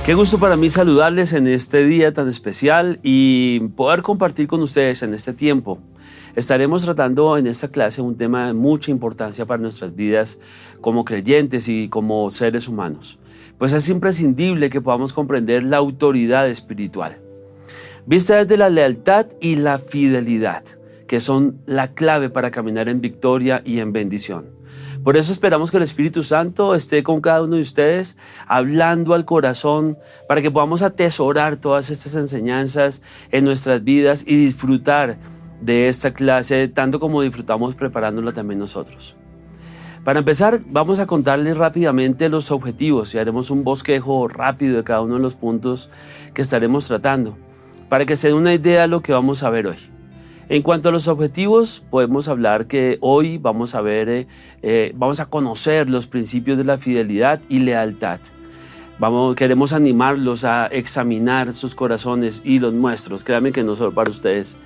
Qué gusto para mí saludarles en este día tan especial y poder compartir con ustedes en este tiempo. Estaremos tratando en esta clase un tema de mucha importancia para nuestras vidas como creyentes y como seres humanos. Pues es imprescindible que podamos comprender la autoridad espiritual, vista desde la lealtad y la fidelidad, que son la clave para caminar en victoria y en bendición. Por eso esperamos que el Espíritu Santo esté con cada uno de ustedes, hablando al corazón, para que podamos atesorar todas estas enseñanzas en nuestras vidas y disfrutar de esta clase, tanto como disfrutamos preparándola también nosotros. Para empezar, vamos a contarles rápidamente los objetivos y haremos un bosquejo rápido de cada uno de los puntos que estaremos tratando, para que se den una idea de lo que vamos a ver hoy. En cuanto a los objetivos, podemos hablar que hoy vamos a conocer los principios de la fidelidad y lealtad. Queremos animarlos a examinar sus corazones y los nuestros, créanme que no solo para ustedes,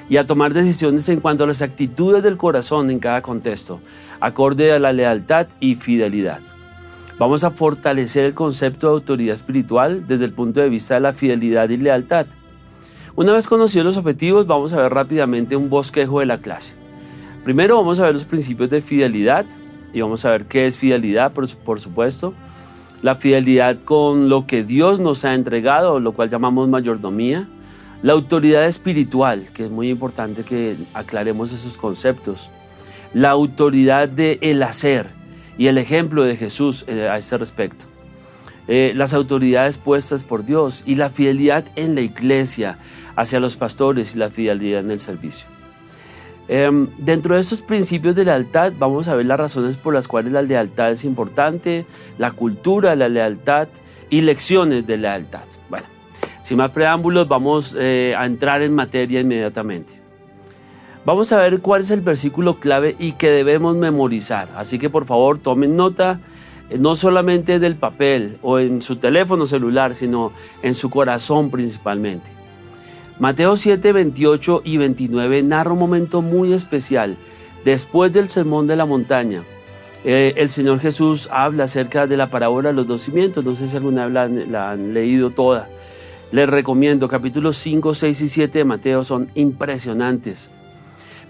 y a tomar decisiones en cuanto a las actitudes del corazón en cada contexto, acorde a la lealtad y fidelidad. Vamos a fortalecer el concepto de autoridad espiritual desde el punto de vista de la fidelidad y lealtad. Una vez conocidos los objetivos, vamos a ver rápidamente un bosquejo de la clase. Primero vamos a ver los principios de fidelidad y vamos a ver qué es fidelidad, por supuesto. La fidelidad con lo que Dios nos ha entregado, lo cual llamamos mayordomía. La autoridad espiritual, que es muy importante que aclaremos esos conceptos. La autoridad del hacer y el ejemplo de Jesús a este respecto. Las autoridades puestas por Dios y la fidelidad en la iglesia hacia los pastores y la fidelidad en el servicio. Dentro de estos principios de lealtad vamos a ver las razones por las cuales la lealtad es importante, la cultura de la lealtad y lecciones de lealtad. Bueno, sin más preámbulos vamos a entrar en materia inmediatamente. Vamos a ver cuál es el versículo clave y que debemos memorizar, así que por favor tomen nota, no solamente del papel o en su teléfono celular, sino en su corazón principalmente. Mateo 7, 28 y 29 narra un momento muy especial. Después del sermón de la montaña, el Señor Jesús habla acerca de la parábola de los dos cimientos. No sé si alguna vez la han leído toda. Les recomiendo, capítulos 5, 6 y 7 de Mateo son impresionantes.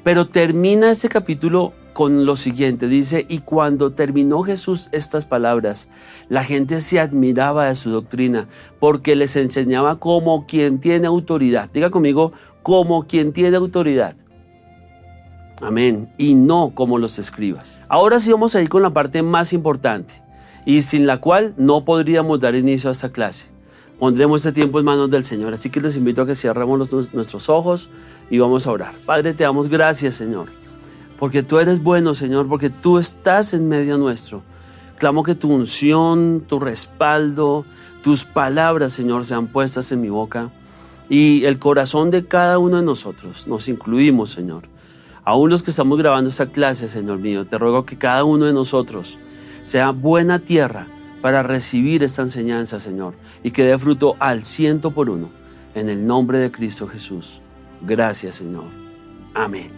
Pero termina este capítulo con lo siguiente, dice: y cuando terminó Jesús estas palabras, la gente se admiraba de su doctrina, porque les enseñaba como quien tiene autoridad. Diga conmigo, como quien tiene autoridad. Amén. Y no como los escribas. Ahora sí vamos a ir con la parte más importante, y sin la cual no podríamos dar inicio a esta clase. Pondremos este tiempo en manos del Señor, así que les invito a que cerremos nuestros ojos y vamos a orar. Padre, te damos gracias, Señor, porque tú eres bueno, Señor, porque tú estás en medio nuestro. Clamo que tu unción, tu respaldo, tus palabras, Señor, sean puestas en mi boca y el corazón de cada uno de nosotros. Nos incluimos, Señor. Aún los que estamos grabando esta clase, Señor mío, te ruego que cada uno de nosotros sea buena tierra para recibir esta enseñanza, Señor, y que dé fruto al 100%. En el nombre de Cristo Jesús. Gracias, Señor. Amén.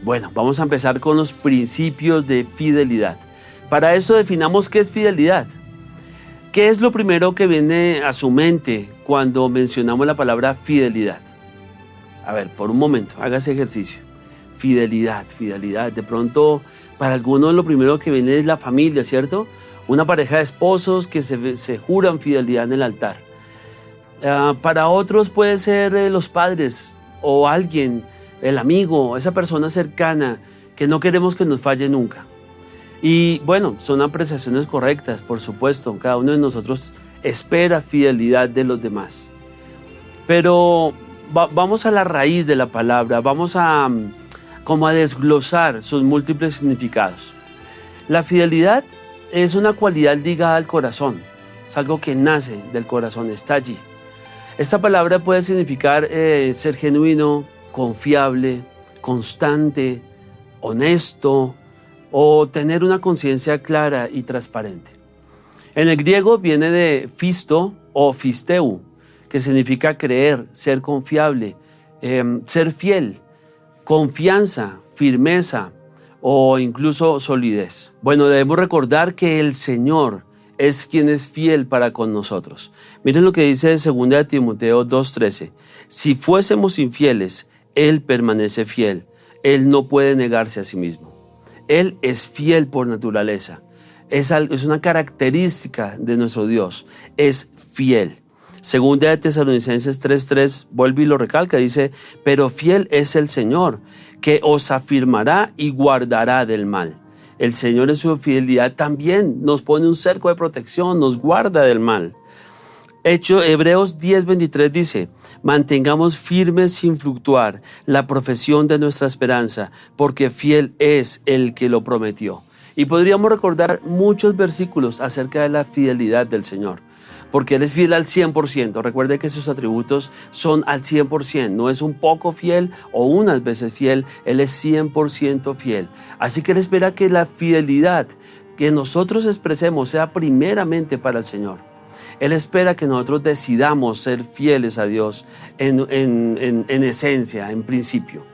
Bueno, vamos a empezar con los principios de fidelidad. Para eso definamos qué es fidelidad. ¿Qué es lo primero que viene a su mente cuando mencionamos la palabra fidelidad? A ver, por un momento, haga ese ejercicio. Fidelidad. De pronto, para algunos lo primero que viene es la familia, ¿cierto? Una pareja de esposos que se juran fidelidad en el altar. Para otros puede ser los padres o alguien, el amigo, esa persona cercana que no queremos que nos falle nunca. Y bueno, son apreciaciones correctas, por supuesto. Cada uno de nosotros espera fidelidad de los demás. Pero vamos a la raíz de la palabra, vamos a desglosar sus múltiples significados. La fidelidad es una cualidad ligada al corazón, es algo que nace del corazón, está allí. Esta palabra puede significar ser genuino, confiable, constante, honesto o tener una conciencia clara y transparente. En el griego viene de fisto o fisteu, que significa creer, ser confiable, ser fiel, confianza, firmeza o incluso solidez. Bueno, debemos recordar que el Señor es quien es fiel para con nosotros. Miren lo que dice 2 Timoteo 2:13. Si fuésemos infieles, Él permanece fiel. Él no puede negarse a sí mismo. Él es fiel por naturaleza. Es una característica de nuestro Dios. Es fiel. Segunda de Tesalonicenses 3:3 vuelve y lo recalca. Dice, pero fiel es el Señor, que os afirmará y guardará del mal. El Señor en su fidelidad también nos pone un cerco de protección, nos guarda del mal. Hebreos 10:23 dice, mantengamos firmes sin fluctuar la profesión de nuestra esperanza, porque fiel es el que lo prometió. Y podríamos recordar muchos versículos acerca de la fidelidad del Señor, porque Él es fiel al 100%. Recuerde que sus atributos son al 100%. No es un poco fiel o unas veces fiel, Él es 100% fiel. Así que Él espera que la fidelidad que nosotros expresemos sea primeramente para el Señor. Él espera que nosotros decidamos ser fieles a Dios en esencia, en principio.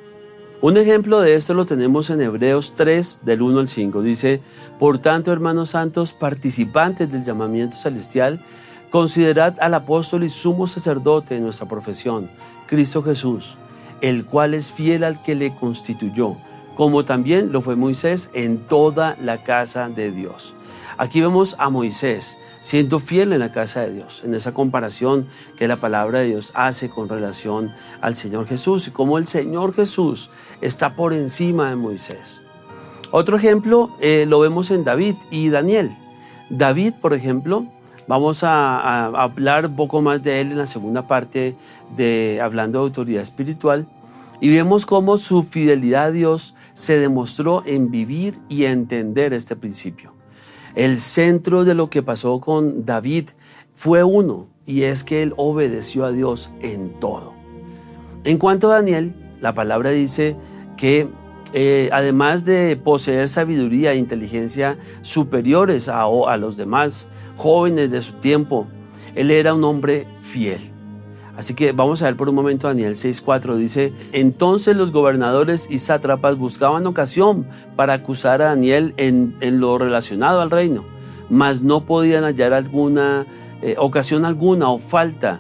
Un ejemplo de esto lo tenemos en Hebreos 3, del 1 al 5. Dice, por tanto, hermanos santos, participantes del llamamiento celestial, considerad al apóstol y sumo sacerdote de nuestra profesión, Cristo Jesús, el cual es fiel al que le constituyó, como también lo fue Moisés en toda la casa de Dios. Aquí vemos a Moisés siendo fiel en la casa de Dios, en esa comparación que la palabra de Dios hace con relación al Señor Jesús y cómo el Señor Jesús está por encima de Moisés. Otro ejemplo lo vemos en David y Daniel. David, por ejemplo, vamos a hablar un poco más de él en la segunda parte de Hablando de Autoridad Espiritual, y vemos cómo su fidelidad a Dios se demostró en vivir y entender este principio. El centro de lo que pasó con David fue uno, y es que él obedeció a Dios en todo. En cuanto a Daniel, la palabra dice que además de poseer sabiduría e inteligencia superiores a los demás jóvenes de su tiempo, él era un hombre fiel. Así que vamos a ver por un momento Daniel 6:4, dice, entonces los gobernadores y sátrapas buscaban ocasión para acusar a Daniel en lo relacionado al reino, mas no podían hallar ocasión alguna o falta,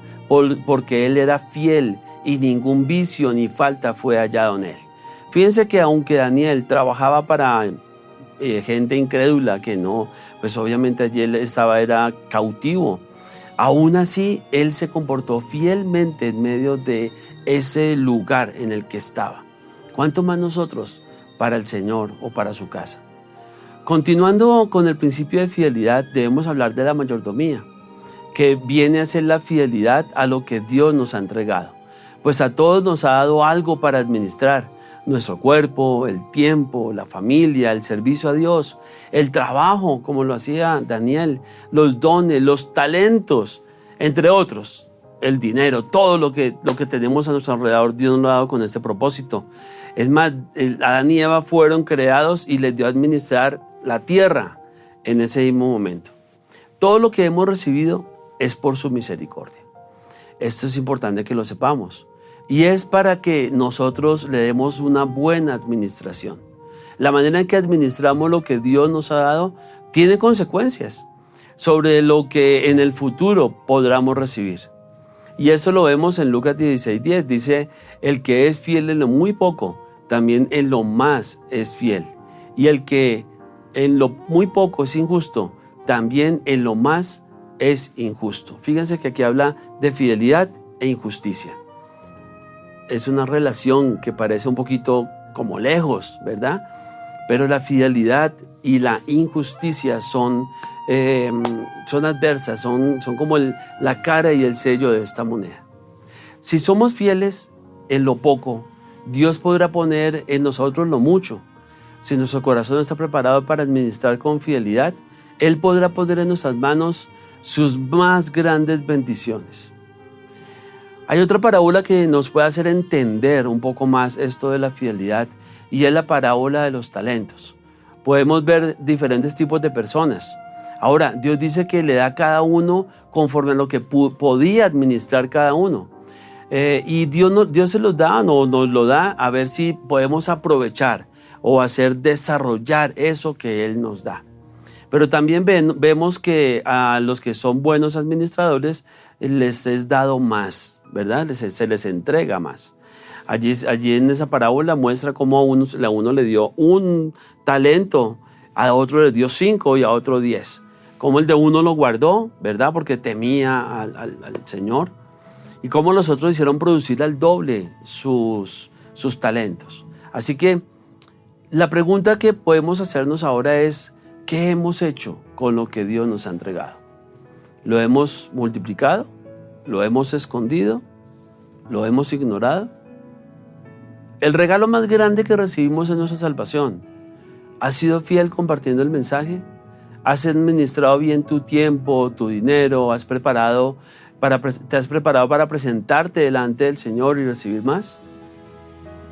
porque él era fiel y ningún vicio ni falta fue hallado en él. Fíjense que aunque Daniel trabajaba para gente incrédula que no, pues obviamente allí él era cautivo, aún así, él se comportó fielmente en medio de ese lugar en el que estaba. ¿Cuánto más nosotros para el Señor o para su casa? Continuando con el principio de fidelidad, debemos hablar de la mayordomía, que viene a ser la fidelidad a lo que Dios nos ha entregado. Pues a todos nos ha dado algo para administrar. Nuestro cuerpo, el tiempo, la familia, el servicio a Dios, el trabajo, como lo hacía Daniel, los dones, los talentos, entre otros, el dinero, todo lo que tenemos a nuestro alrededor, Dios nos lo ha dado con ese propósito. Es más, Adán y Eva fueron creados y les dio a administrar la tierra en ese mismo momento. Todo lo que hemos recibido es por su misericordia. Esto es importante que lo sepamos. Y es para que nosotros le demos una buena administración. La manera en que administramos lo que Dios nos ha dado tiene consecuencias sobre lo que en el futuro podamos recibir. Y eso lo vemos en Lucas 16:10. Dice, el que es fiel en lo muy poco, también en lo más es fiel. Y el que en lo muy poco es injusto, también en lo más es injusto. Fíjense que aquí habla de fidelidad e injusticia. Es una relación que parece un poquito como lejos, ¿verdad? Pero la fidelidad y la injusticia son adversas, son como la cara y el sello de esta moneda. Si somos fieles en lo poco, Dios podrá poner en nosotros lo mucho. Si nuestro corazón está preparado para administrar con fidelidad, Él podrá poner en nuestras manos sus más grandes bendiciones. Hay otra parábola que nos puede hacer entender un poco más esto de la fidelidad, y es la parábola de los talentos. Podemos ver diferentes tipos de personas. Ahora, Dios dice que le da a cada uno conforme a lo que podía administrar cada uno. Y Dios se los da, o nos lo da a ver si podemos aprovechar o hacer desarrollar eso que Él nos da. Pero también vemos que a los que son buenos administradores les es dado más, ¿verdad? Se les entrega más. Allí en esa parábola muestra cómo a uno le dio un talento, a otro le dio 5 y a otro 10. Cómo el de uno lo guardó, ¿verdad? Porque temía al Señor. Y cómo los otros hicieron producir al doble sus talentos. Así que la pregunta que podemos hacernos ahora es, ¿qué hemos hecho con lo que Dios nos ha entregado? ¿Lo hemos multiplicado? ¿Lo hemos escondido? ¿Lo hemos ignorado? El regalo más grande que recibimos es nuestra salvación. ¿Has sido fiel compartiendo el mensaje? ¿Has administrado bien tu tiempo, tu dinero? ¿Te has preparado para presentarte delante del Señor y recibir más?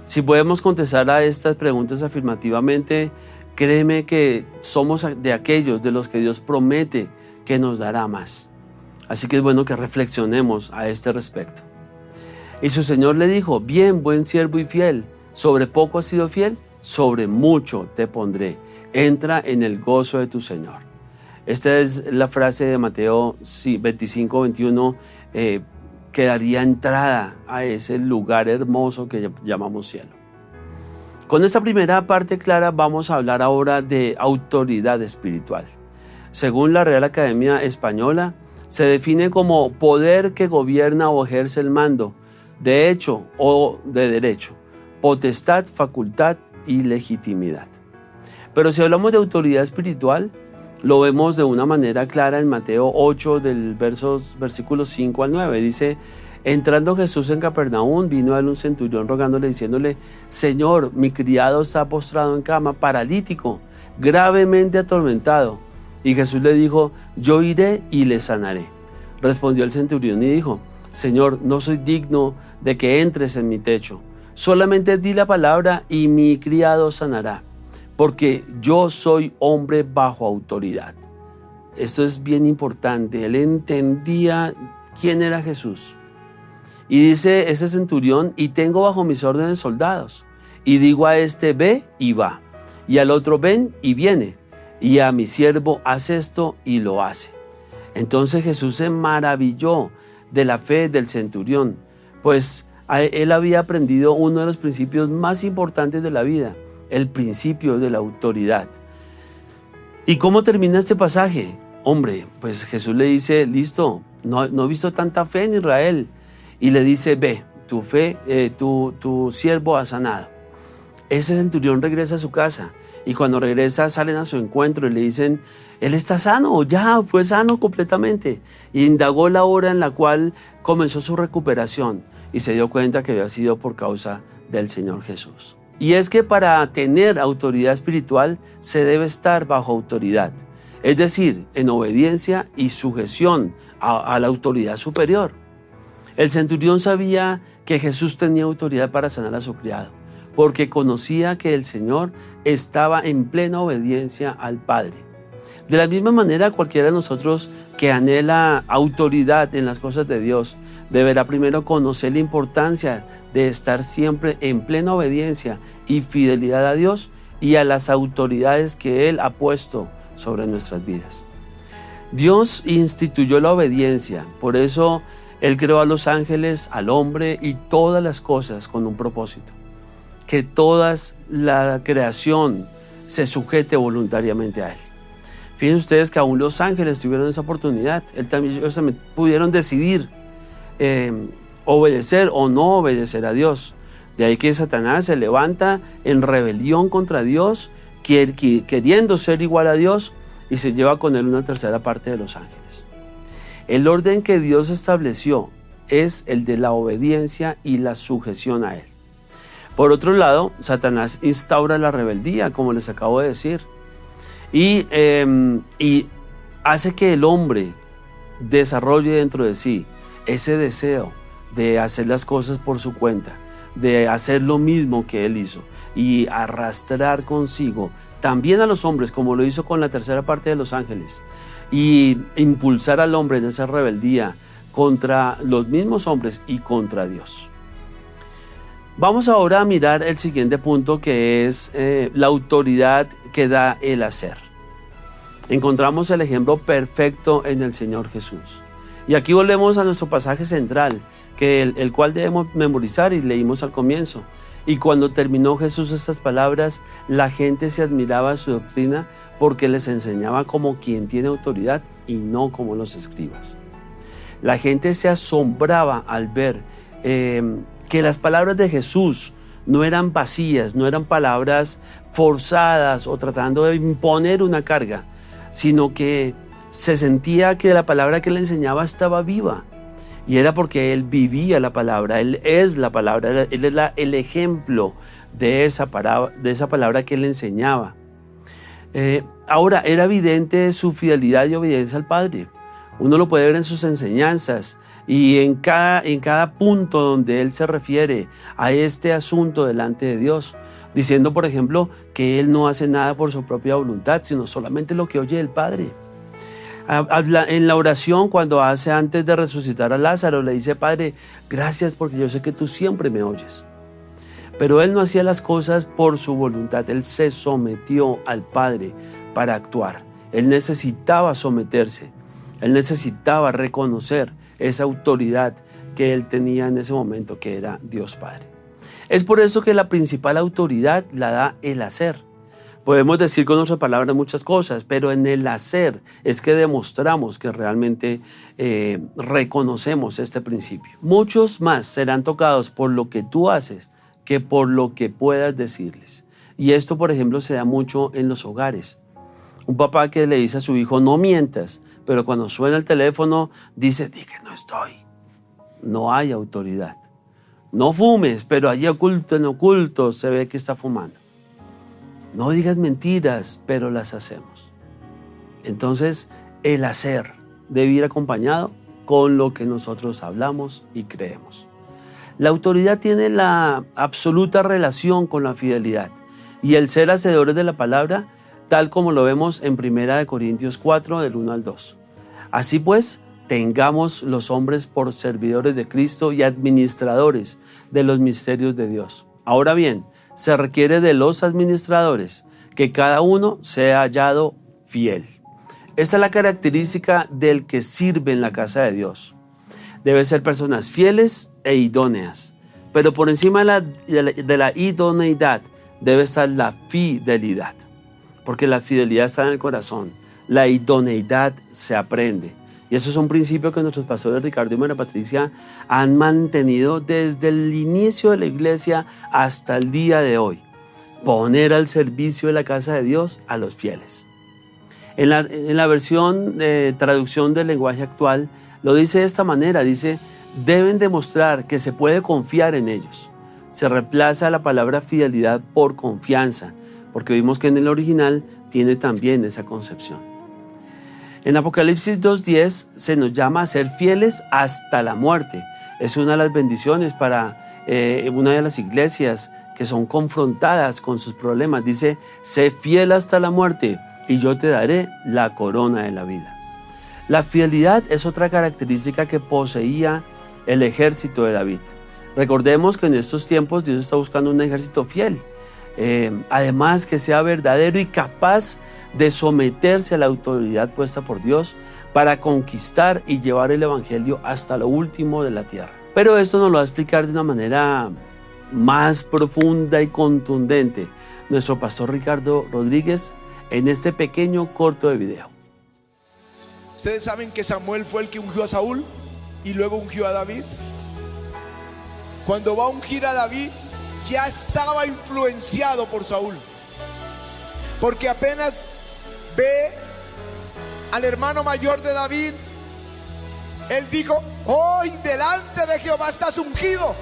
Si podemos contestar a estas preguntas afirmativamente, créeme que somos de aquellos de los que Dios promete que nos dará más. Así que es bueno que reflexionemos a este respecto. Y su Señor le dijo, bien, buen siervo y fiel, ¿sobre poco has sido fiel? Sobre mucho te pondré. Entra en el gozo de tu Señor. Esta es la frase de Mateo 25, 21, que daría entrada a ese lugar hermoso que llamamos cielo. Con esta primera parte clara vamos a hablar ahora de autoridad espiritual. Según la Real Academia Española, se define como poder que gobierna o ejerce el mando, de hecho o de derecho, potestad, facultad y legitimidad. Pero si hablamos de autoridad espiritual, lo vemos de una manera clara en Mateo 8, del versículos 5 al 9. Dice, entrando Jesús en Capernaum, vino a él un centurión rogándole, diciéndole, Señor, mi criado está postrado en cama, paralítico, gravemente atormentado. Y Jesús le dijo, yo iré y le sanaré. Respondió el centurión y dijo, Señor, no soy digno de que entres en mi techo. Solamente di la palabra y mi criado sanará, porque yo soy hombre bajo autoridad. Esto es bien importante. Él entendía quién era Jesús. Y dice ese centurión, y tengo bajo mis órdenes soldados. Y digo a este, ve y va. Y al otro, ven y viene. Y a mi siervo, haz esto y lo hace. Entonces Jesús se maravilló de la fe del centurión, pues él había aprendido uno de los principios más importantes de la vida, el principio de la autoridad. ¿Y cómo termina este pasaje? Hombre, pues Jesús le dice, listo, no he visto tanta fe en Israel. Y le dice, ve, tu siervo ha sanado. Ese centurión regresa a su casa y cuando regresa salen a su encuentro y le dicen, él está sano, ya fue sano completamente. Y indagó la hora en la cual comenzó su recuperación y se dio cuenta que había sido por causa del Señor Jesús. Y es que para tener autoridad espiritual se debe estar bajo autoridad, es decir, en obediencia y sujeción a la autoridad superior. El centurión sabía que Jesús tenía autoridad para sanar a su criado, porque conocía que el Señor estaba en plena obediencia al Padre. De la misma manera, cualquiera de nosotros que anhela autoridad en las cosas de Dios, deberá primero conocer la importancia de estar siempre en plena obediencia y fidelidad a Dios y a las autoridades que Él ha puesto sobre nuestras vidas. Dios instituyó la obediencia, por eso Él creó a los ángeles, al hombre y todas las cosas con un propósito. Que toda la creación se sujete voluntariamente a Él. Fíjense ustedes que aún los ángeles tuvieron esa oportunidad. Ellos también pudieron decidir obedecer o no obedecer a Dios. De ahí que Satanás se levanta en rebelión contra Dios, queriendo ser igual a Dios, y se lleva con él una tercera parte de los ángeles. El orden que Dios estableció es el de la obediencia y la sujeción a Él. Por otro lado, Satanás instaura la rebeldía, como les acabo de decir, y hace que el hombre desarrolle dentro de sí ese deseo de hacer las cosas por su cuenta, de hacer lo mismo que él hizo y arrastrar consigo también a los hombres, como lo hizo con la tercera parte de los ángeles, y impulsar al hombre en esa rebeldía contra los mismos hombres y contra Dios. Vamos ahora a mirar el siguiente punto, que es la autoridad que da el hacer. encontramos el ejemplo perfecto en el Señor Jesús. Y aquí volvemos a nuestro pasaje central, el cual debemos memorizar y leímos al comienzo. Y cuando terminó Jesús estas palabras, la gente se admiraba de su doctrina porque les enseñaba como quien tiene autoridad y no como los escribas. La gente se asombraba al ver que las palabras de Jesús no eran vacías, no eran palabras forzadas o tratando de imponer una carga, sino que se sentía que la palabra que le enseñaba estaba viva. Y era porque él vivía la palabra, él es la palabra, él es el ejemplo de esa palabra que él enseñaba. Ahora, era evidente su fidelidad y obediencia al Padre. Uno lo puede ver en sus enseñanzas y en cada punto donde él se refiere a este asunto delante de Dios, diciendo, por ejemplo, que él no hace nada por su propia voluntad, sino solamente lo que oye del Padre. En la oración, cuando hace antes de resucitar a Lázaro, le dice: Padre, gracias porque yo sé que tú siempre me oyes. Pero él no hacía las cosas por su voluntad, él se sometió al Padre para actuar. Él necesitaba someterse, él necesitaba reconocer esa autoridad que él tenía en ese momento, que era Dios Padre. Es por eso que la principal autoridad la da el hacer. Podemos decir con nuestras palabras muchas cosas, pero en el hacer es que demostramos que realmente reconocemos este principio. Muchos más serán tocados por lo que tú haces que por lo que puedas decirles. Y esto, por ejemplo, se da mucho en los hogares. Un papá que le dice a su hijo: no mientas, pero cuando suena el teléfono dice: di que no estoy. No hay autoridad. No fumes, pero allí oculto en oculto se ve que está fumando. No digas mentiras, pero las hacemos. Entonces, el hacer debe ir acompañado con lo que nosotros hablamos y creemos. La autoridad tiene la absoluta relación con la fidelidad y el ser hacedores de la palabra, tal como lo vemos en 1 Corintios 4, del 1 al 2. Así pues, tengamos los hombres por servidores de Cristo y administradores de los misterios de Dios. Ahora bien, se requiere de los administradores que cada uno sea hallado fiel. Esa es la característica del que sirve en la casa de Dios. Deben ser personas fieles e idóneas, pero por encima de la idoneidad debe estar la fidelidad, porque la fidelidad está en el corazón, la idoneidad se aprende. Y eso es un principio que nuestros pastores Ricardo y María Patricia han mantenido desde el inicio de la iglesia hasta el día de hoy. Poner al servicio de la casa de Dios a los fieles. En la versión de traducción del lenguaje actual lo dice de esta manera, dice: deben demostrar que se puede confiar en ellos. Se reemplaza la palabra fidelidad por confianza, porque vimos que en el original tiene también esa concepción. En Apocalipsis 2:10 se nos llama a ser fieles hasta la muerte. Es una de las bendiciones para una de las iglesias que son confrontadas con sus problemas. Dice: sé fiel hasta la muerte y yo te daré la corona de la vida. La fidelidad es otra característica que poseía el ejército de David. Recordemos que en estos tiempos Dios está buscando un ejército fiel. Además, que sea verdadero y capaz de someterse a la autoridad puesta por Dios para conquistar y llevar el evangelio hasta lo último de la tierra. Pero esto nos lo va a explicar de una manera más profunda y contundente nuestro pastor Ricardo Rodríguez en este pequeño corto de video. Ustedes saben que Samuel fue el que ungió a Saúl y luego ungió a David. Cuando va a ungir a David, ya estaba influenciado por Saúl, porque apenas ve al hermano mayor de David, él dijo: hoy delante de Jehová estás ungido,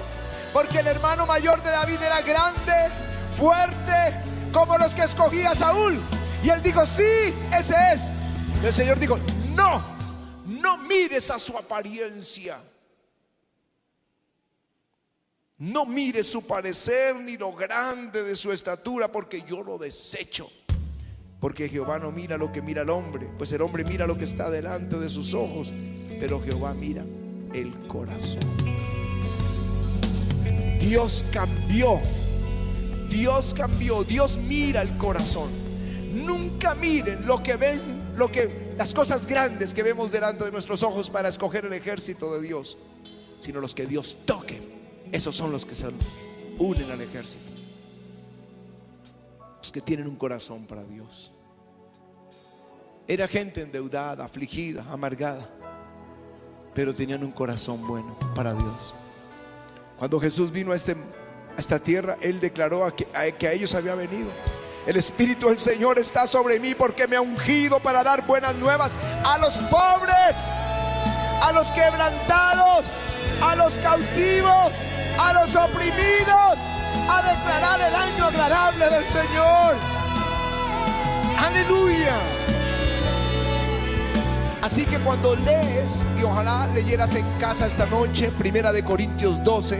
porque el hermano mayor de David era grande, fuerte, como los que escogía Saúl. Y él dijo: sí, ese es. El Señor dijo: no mires a su apariencia, no mires su parecer ni lo grande de su estatura, porque yo lo desecho. Porque Jehová no mira lo que mira el hombre, pues el hombre mira lo que está delante de sus ojos, pero Jehová mira el corazón. Dios cambió, Dios mira el corazón. nunca miren lo que ven, las cosas grandes que vemos delante de nuestros ojos para escoger el ejército de Dios, sino los que Dios toque. Esos son los que se unen al ejército, los que tienen un corazón para Dios. Era gente endeudada, afligida, amargada, pero tenían un corazón bueno para Dios. Cuando Jesús vino a esta tierra, Él declaró que a ellos había venido: el Espíritu del Señor está sobre mí, porque me ha ungido para dar buenas nuevas a los pobres, a los quebrantados, a los cautivos, a los oprimidos, a declarar el año agradable del Señor. Aleluya. Así que cuando lees, y ojalá leyeras en casa esta noche, 1 Corintios 12,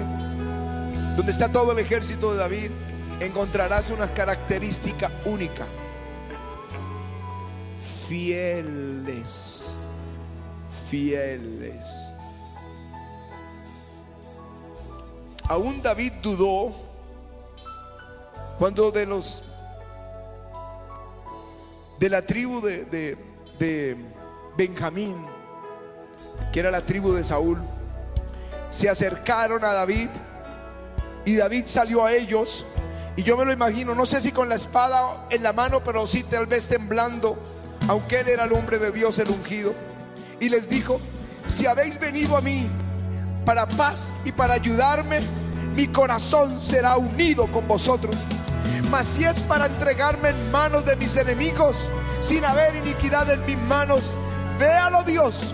donde está todo el ejército de David, encontrarás una característica única: fieles, fieles. Aún David dudó cuando de la tribu de Benjamín, que era la tribu de Saúl, se acercaron a David, y David salió a ellos. Y yo me lo imagino, no sé si con la espada en la mano, pero sí tal vez temblando, aunque él era el hombre de Dios, el ungido. Y les dijo: si habéis venido a mí para paz y para ayudarme, mi corazón será unido con vosotros. Mas si es para entregarme en manos de mis enemigos, sin haber iniquidad en mis manos, véalo Dios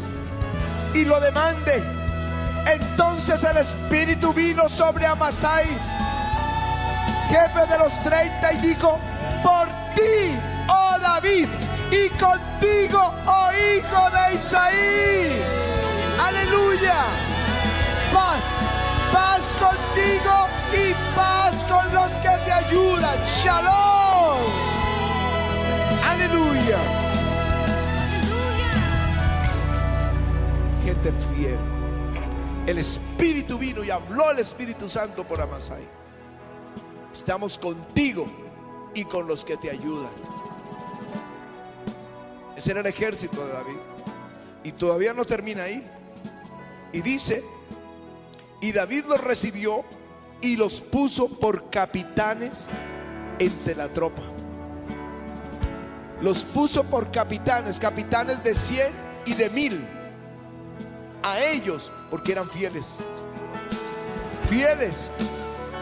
y lo demande. Entonces el Espíritu vino sobre Amasai, jefe de los 30, y dijo: por ti, oh David, y contigo, oh hijo de Isaí. Aleluya. Paz, paz contigo y paz con los que te ayudan. Shalom. Aleluya. Gente fiel. El Espíritu vino y habló el Espíritu Santo por Amasai: estamos contigo y con los que te ayudan. Ese era el ejército de David. Y todavía no termina ahí. Y dice: y David los recibió y los puso por capitanes entre la tropa. Los puso por capitanes, capitanes de 100 y de 1000. A ellos, porque eran fieles. Fieles.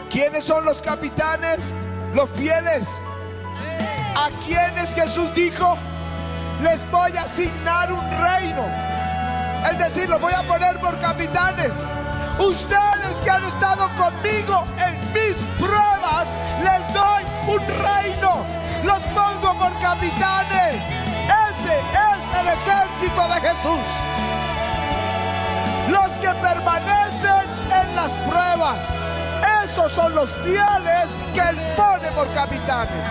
¿Quiénes son los capitanes? Los fieles. ¿A quienes Jesús dijo: les voy a asignar un reino? Es decir, los voy a poner por capitanes. Ustedes que han estado conmigo en mis pruebas, les doy un reino. Los pongo por capitanes. Ese es el ejército de Jesús. Los que permanecen en las pruebas, esos son los fieles que Él pone por capitanes.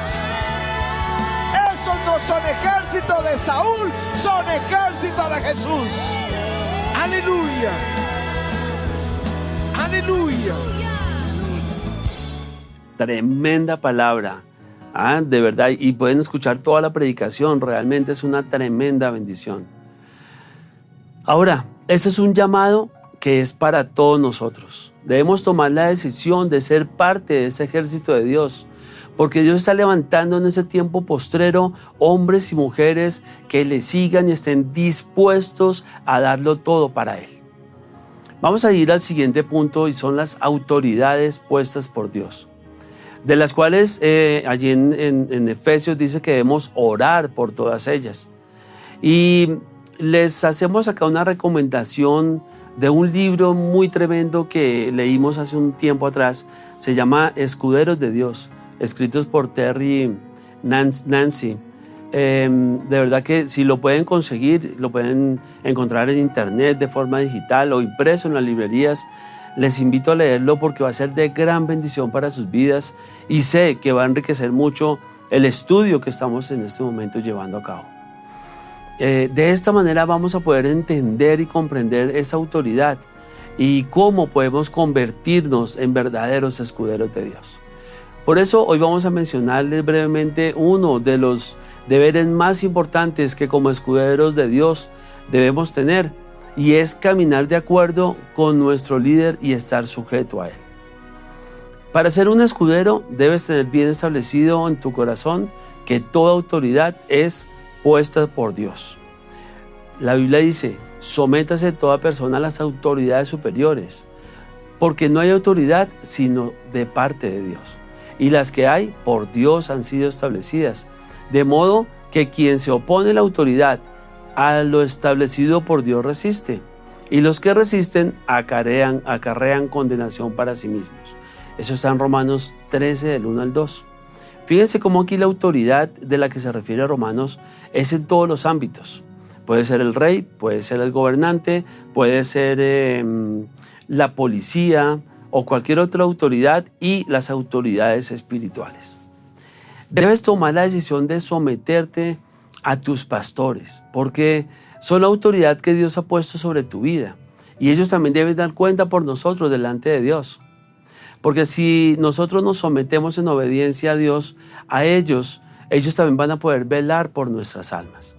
Esos no son ejército de Saúl, son ejército de Jesús. Aleluya. Aleluya. Tremenda palabra. De verdad, y pueden escuchar toda la predicación. Realmente es una tremenda bendición. Ahora, ese es un llamado que es para todos nosotros. Debemos tomar la decisión de ser parte de ese ejército de Dios, porque Dios está levantando en ese tiempo postrero hombres y mujeres que le sigan y estén dispuestos a darlo todo para Él. Vamos a ir al siguiente punto, y son las autoridades puestas por Dios, de las cuales allí en Efesios dice que debemos orar por todas ellas. Y les hacemos acá una recomendación de un libro muy tremendo que leímos hace un tiempo atrás. Se llama Escuderos de Dios, escritos por Terry Nancy. De verdad que si lo pueden conseguir, lo pueden encontrar en internet de forma digital o impreso en las librerías. Les invito a leerlo porque va a ser de gran bendición para sus vidas, y sé que va a enriquecer mucho el estudio que estamos en este momento llevando a cabo. De esta manera vamos a poder entender y comprender esa autoridad y cómo podemos convertirnos en verdaderos escuderos de Dios. Por eso hoy vamos a mencionarles brevemente uno de deberes más importantes que como escuderos de Dios debemos tener, y es caminar de acuerdo con nuestro líder y estar sujeto a él. Para ser un escudero debes tener bien establecido en tu corazón que toda autoridad es puesta por Dios. La Biblia dice: sométase toda persona a las autoridades superiores, porque no hay autoridad sino de parte de Dios, y las que hay por Dios han sido establecidas, de modo que quien se opone a la autoridad a lo establecido por Dios resiste, y los que resisten acarrean condenación para sí mismos. Eso está en Romanos 13, del 1 al 2. Fíjense cómo aquí la autoridad de la que se refiere Romanos es en todos los ámbitos. Puede ser el rey, puede ser el gobernante, puede ser la policía o cualquier otra autoridad, y las autoridades espirituales. Debes tomar la decisión de someterte a tus pastores, porque son la autoridad que Dios ha puesto sobre tu vida, y ellos también deben dar cuenta por nosotros delante de Dios. Porque si nosotros nos sometemos en obediencia a Dios, a ellos también van a poder velar por nuestras almas.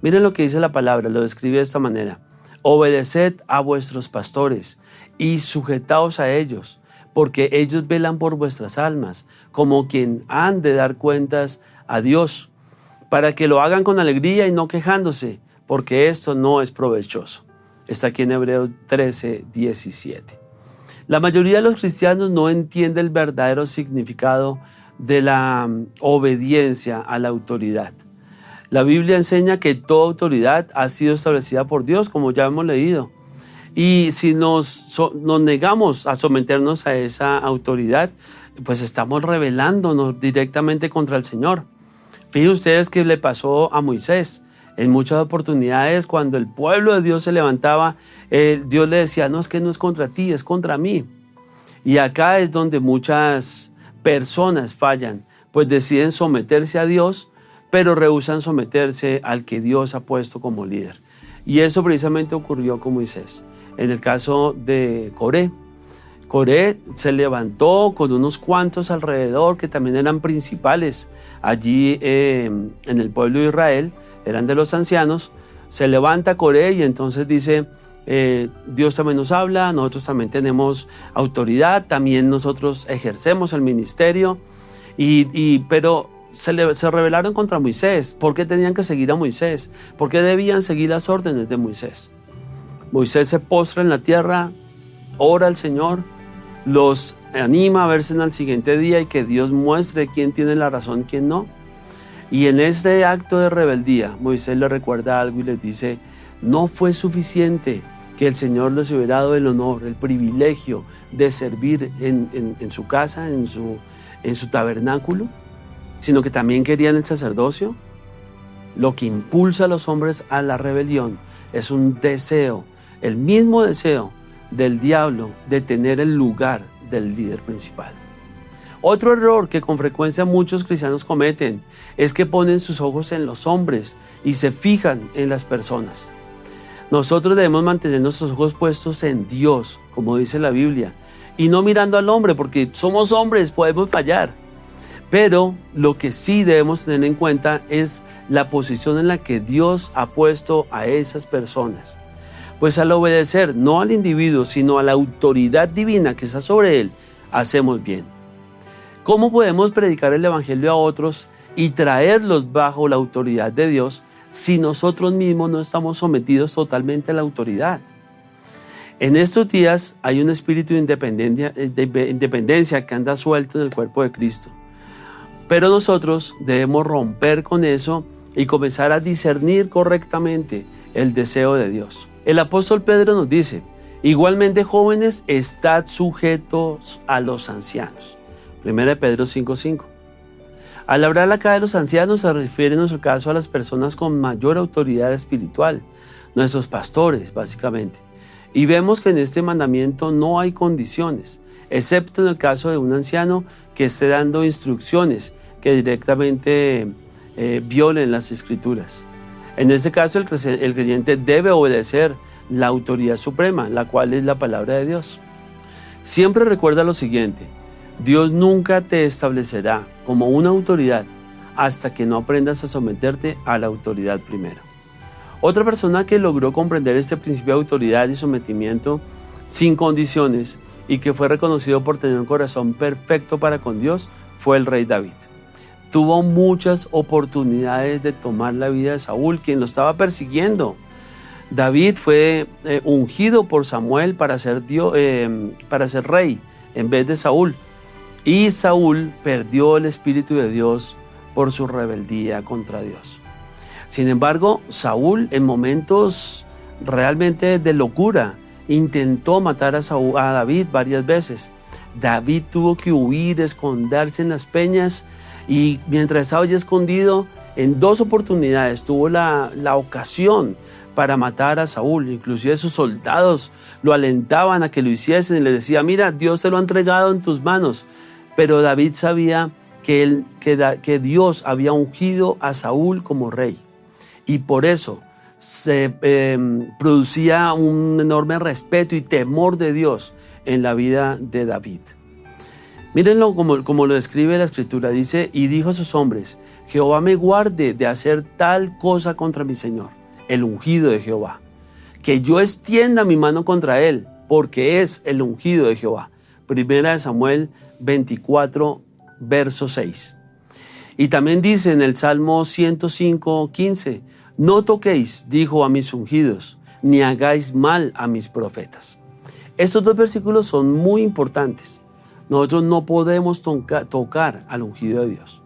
Miren lo que dice la palabra, lo describe de esta manera: obedeced a vuestros pastores y sujetaos a ellos, porque ellos velan por vuestras almas, como quien han de dar cuentas a Dios, para que lo hagan con alegría y no quejándose, porque esto no es provechoso. Está aquí en Hebreos 13, 17. La mayoría de los cristianos no entiende el verdadero significado de la obediencia a la autoridad. La Biblia enseña que toda autoridad ha sido establecida por Dios, como ya hemos leído. Y si nos negamos a someternos a esa autoridad, pues estamos rebelándonos directamente contra el Señor. Fíjense ustedes que le pasó a Moisés. En muchas oportunidades, cuando el pueblo de Dios se levantaba, Dios le decía: no, es que no es contra ti, es contra mí. Y acá es donde muchas personas fallan, pues deciden someterse a Dios, pero rehúsan someterse al que Dios ha puesto como líder. Y eso precisamente ocurrió con Moisés. En el caso de Coré se levantó con unos cuantos alrededor que también eran principales allí en el pueblo de Israel, eran de los ancianos. Se levanta Coré y entonces dice: Dios también nos habla, nosotros también tenemos autoridad, también nosotros ejercemos el ministerio, pero se rebelaron contra Moisés. ¿Por qué tenían que seguir a Moisés? ¿Por qué debían seguir las órdenes de Moisés? Moisés se postra en la tierra, ora al Señor, los anima a verse al siguiente día y que Dios muestre quién tiene la razón y quién no. Y en este acto de rebeldía, Moisés le recuerda algo y les dice: no fue suficiente que el Señor les hubiera dado el honor, el privilegio de servir en su casa, en su tabernáculo, sino que también querían el sacerdocio. Lo que impulsa a los hombres a la rebelión es un deseo, el mismo deseo del diablo de tener el lugar del líder principal. Otro error que con frecuencia muchos cristianos cometen es que ponen sus ojos en los hombres y se fijan en las personas. Nosotros debemos mantener nuestros ojos puestos en Dios, como dice la Biblia, y no mirando al hombre, porque somos hombres, podemos fallar. Pero lo que sí debemos tener en cuenta es la posición en la que Dios ha puesto a esas personas. Pues al obedecer no al individuo, sino a la autoridad divina que está sobre él, hacemos bien. ¿Cómo podemos predicar el evangelio a otros y traerlos bajo la autoridad de Dios si nosotros mismos no estamos sometidos totalmente a la autoridad? En estos días hay un espíritu de independencia que anda suelto en el cuerpo de Cristo. Pero nosotros debemos romper con eso y comenzar a discernir correctamente el deseo de Dios. El apóstol Pedro nos dice: igualmente, jóvenes, estad sujetos a los ancianos. 1 Pedro 5:5. Al hablar acá de los ancianos se refiere en nuestro caso a las personas con mayor autoridad espiritual, nuestros pastores básicamente. Y vemos que en este mandamiento no hay condiciones, excepto en el caso de un anciano que esté dando instrucciones que directamente violen las escrituras. En este caso el creyente debe obedecer la autoridad suprema, la cual es la palabra de Dios. Siempre recuerda lo siguiente: Dios nunca te establecerá como una autoridad hasta que no aprendas a someterte a la autoridad primero. Otra persona que logró comprender este principio de autoridad y sometimiento sin condiciones y que fue reconocido por tener un corazón perfecto para con Dios fue el rey David. Tuvo muchas oportunidades de tomar la vida de Saúl, quien lo estaba persiguiendo. David fue ungido por Samuel para ser rey en vez de Saúl. Y Saúl perdió el Espíritu de Dios por su rebeldía contra Dios. Sin embargo, Saúl, en momentos realmente de locura, intentó matar a David varias veces. David tuvo que huir, esconderse en las peñas, y mientras estaba allí escondido, en 2 oportunidades tuvo la ocasión para matar a Saúl. Inclusive sus soldados lo alentaban a que lo hiciesen y le decían: mira, Dios te lo ha entregado en tus manos. Pero David sabía que Dios había ungido a Saúl como rey, y por eso se producía un enorme respeto y temor de Dios en la vida de David. Mírenlo como lo describe la Escritura. Dice: y dijo a sus hombres: Jehová me guarde de hacer tal cosa contra mi Señor, el ungido de Jehová, que yo extienda mi mano contra él, porque es el ungido de Jehová. Primera de Samuel 24, verso 6. Y también dice en el Salmo 105, 15: no toquéis, dijo, a mis ungidos, ni hagáis mal a mis profetas. Estos 2 versículos son muy importantes. Nosotros no podemos tocar al ungido de Dios.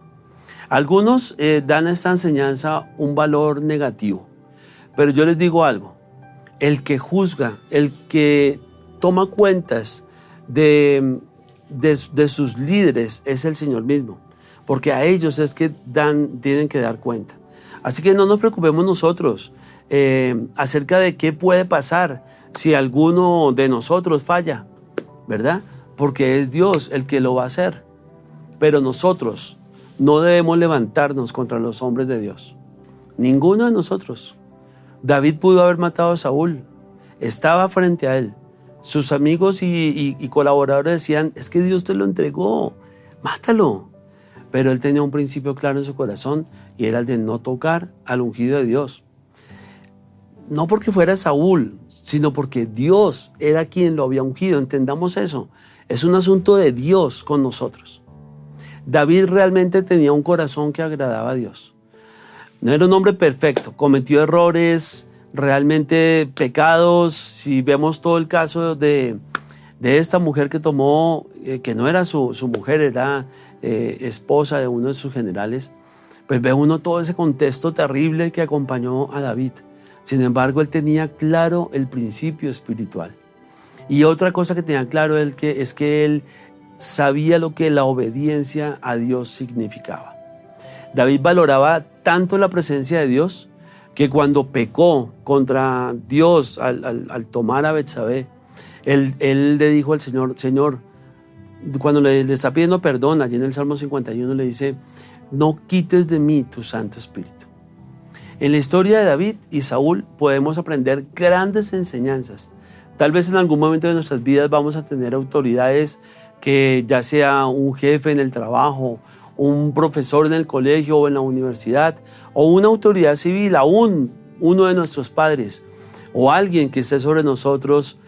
Algunos dan a esta enseñanza un valor negativo, pero yo les digo algo: el que juzga, el que toma cuentas de sus líderes es el Señor mismo, porque a ellos es que tienen que dar cuenta. Así que no nos preocupemos nosotros acerca de qué puede pasar si alguno de nosotros falla, ¿verdad? Porque es Dios el que lo va a hacer. Pero nosotros no debemos levantarnos contra los hombres de Dios. Ninguno de nosotros. David pudo haber matado a Saúl. Estaba frente a él. Sus amigos y colaboradores decían: es que Dios te lo entregó, mátalo. Pero él tenía un principio claro en su corazón, y era el de no tocar al ungido de Dios. No porque fuera Saúl, sino porque Dios era quien lo había ungido. Entendamos eso. Es un asunto de Dios con nosotros. David realmente tenía un corazón que agradaba a Dios. No era un hombre perfecto, cometió errores, realmente pecados. Si vemos todo el caso de esta mujer que tomó, que no era su mujer, era esposa de uno de sus generales, pues ve uno todo ese contexto terrible que acompañó a David. Sin embargo, él tenía claro el principio espiritual. Y otra cosa que tenía claro es que él sabía lo que la obediencia a Dios significaba. David valoraba tanto la presencia de Dios que cuando pecó contra Dios al tomar a Betsabé, él le dijo al Señor, cuando le está pidiendo perdón, allí en el Salmo 51 le dice: no quites de mí tu Santo Espíritu. En la historia de David y Saúl podemos aprender grandes enseñanzas. Tal vez en algún momento de nuestras vidas vamos a tener autoridades, que ya sea un jefe en el trabajo, un profesor en el colegio o en la universidad, o una autoridad civil, aún uno de nuestros padres, o alguien que esté sobre nosotros